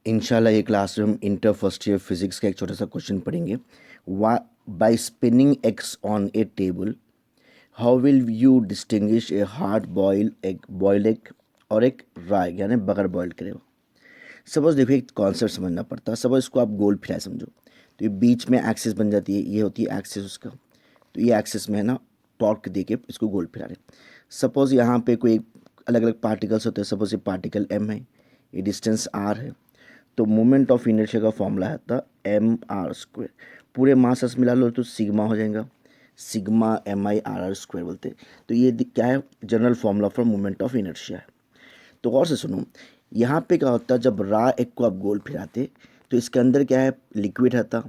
इंशाल्लाह ये क्लास में हम इंटर फर्स्ट ईयर फिजिक्स का एक छोटा सा क्वेश्चन पढ़ेंगे। By spinning eggs on a table how will you distinguish a hard boiled egg और एक रॉ एग यानी बगैर बॉइल्ड करे हुए। सपोज देखो एक कॉन्सेप्ट समझना पड़ता है। सपोज इसको आप गोल फिराए समझो, तो ये बीच में एक्सिस बन जाती है, ये होती है एक्सिस उसका। तो ये एक्सिस में है ना टॉर्क दे के इसको गोल फिरा रहे। सपोज यहाँ पे कोई अलग अलग पार्टिकल्स होते हैं। सपोज ये पार्टिकल एम है, ये डिस्टेंस आर है, तो मोमेंट ऑफ इनर्शिया का फॉर्मूला है था एम आर स्क्वायर। पूरे मास मिला लो तो सिग्मा हो जाएगा, sigma M I R R square बोलते हैं। तो ये क्या है, general formula for moment of inertia है। तो और से सुनो, यहाँ पे क्या होता है जब रा एक को आप गोल फिराते तो इसके अंदर क्या है, लिक्विड रहता।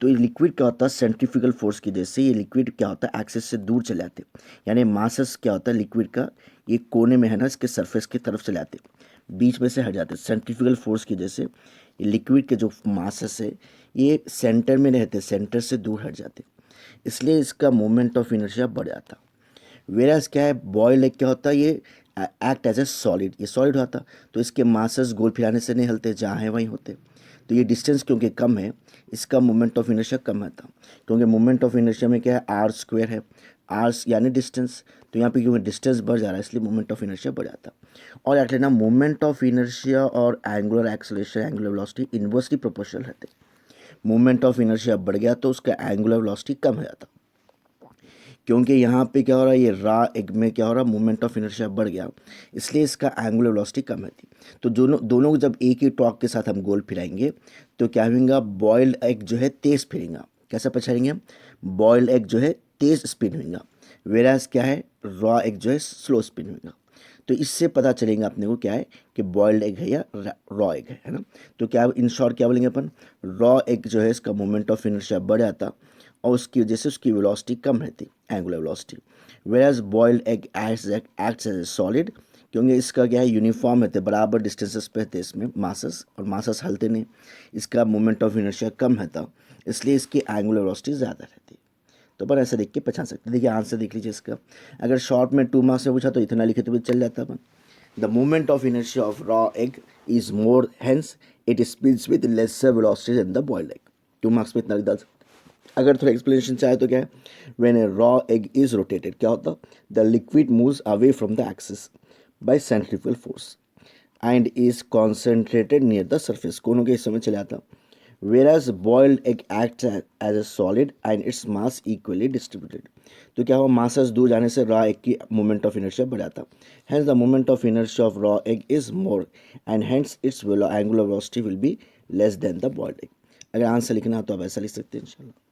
तो ये लिक्विड क्या होता है, सेंट्रीफ्यूगल फोर्स की वजह से ये लिक्विड क्या होता है, एक्सिस से दूर चले आते। यानी मासेस क्या होता है लिक्विड का, ये कोने में है ना इसके सरफेस की तरफ चले आते, बीच में से हट जाते। सेंट्रीफ्यूगल फोर्स की वजह से ये लिक्विड के जो मासेस है ये सेंटर में रहते, सेंटर से दूर हट जाते, इसलिए इसका मोमेंट ऑफ इनर्शिया बढ़ जाता। वेरास क्या है, बॉयल एग क्या होता है, ये एक्ट एज ए सॉलिड, ये सॉलिड होता। तो इसके मासेस गोल फिराने से नहीं हिलते, जहाँ है वहीं होते। तो ये डिस्टेंस क्योंकि कम है, इसका मोमेंट ऑफ इनर्शिया कम आता। क्योंकि मोमेंट ऑफ इनर्शिया में क्या है, आर स्क्वायर है, आर यानी डिस्टेंस। तो यहाँ पे क्योंकि डिस्टेंस बढ़ जा रहा है इसलिए मोमेंट ऑफ इनर्शिया बढ़ जाता। और याद लेना, मोमेंट ऑफ इनर्शिया और angular acceleration, angular velocity inversely proportional रहते। मोमेंट ऑफ इनर्शिया बढ़ गया तो उसका एंगुलर वेलोसिटी कम हो जाता। क्योंकि यहाँ पे क्या हो रहा है, ये रा एग में क्या हो रहा है, मोमेंट ऑफ इनर्शिया बढ़ गया, इसलिए इसका एंगुलर वेलोसिटी कम है थी। तो दोनों जब एक ही टॉर्क के साथ हम गोल फिराएंगे तो क्या होगा, बॉइल्ड एग जो है तेज़ फिरेंगे। कैसा पछाड़ेंगे, बॉइल्ड एग जो है तेज़ स्पिन होगा, वेराज क्या है, रॉ एग जो है स्लो स्पिन होगा। तो इससे पता चलेगा अपने को क्या है कि बॉइल्ड एग है या रॉ एग है ना। तो क्या इन शॉर्ट क्या बोलेंगे अपन, रॉ एग जो है इसका मोमेंट ऑफ इनर्शिया बढ़ जाता और उसकी वजह से उसकी वेलोसिटी कम रहती, angular velocity. Whereas boiled egg acts as a solid, क्योंकि इसका क्या है, यूनिफॉर्म रहते, बराबर डिस्टेंसेस पे रहते इसमें मासेस, और मासेस हलते नहीं, इसका मोमेंट ऑफ इनर्शिया कम रहता, इसलिए इसकी एंगुलर वेलोसिटी ज़्यादा रहती। तो अपन ऐसे देख के पहचान सकते। देखिए आंसर देख लीजिए इसका। अगर शॉर्ट में 2 मार्क्स में पूछा तो इतना लिखे तो भी चल जाता अपन। The moment of inertia of raw egg is more, hence it speeds with lesser velocity than the boiled egg. 2 marks में इतना लिख डाल सकते। अगर थोड़ा एक्सप्लेनेशन चाहे तो क्या है, when a raw egg is rotated क्या होता, the liquid moves away from the axis by centrifugal force and is concentrated near the surface, कोनों के हिस्सों में चले आता। whereas boiled egg acts as a solid and its mass equally distributed। तो क्या हुआ, मासेस दूर जाने से रॉ एग की मोमेंट ऑफ इनर्शिया बढ़ जाता। Hence the moment of inertia of raw egg is more and hence it's angular velocity will be less than the boiled egg. अगर आंसर लिखना हो तो आप ऐसा लिख सकते हैं इंशाल्लाह।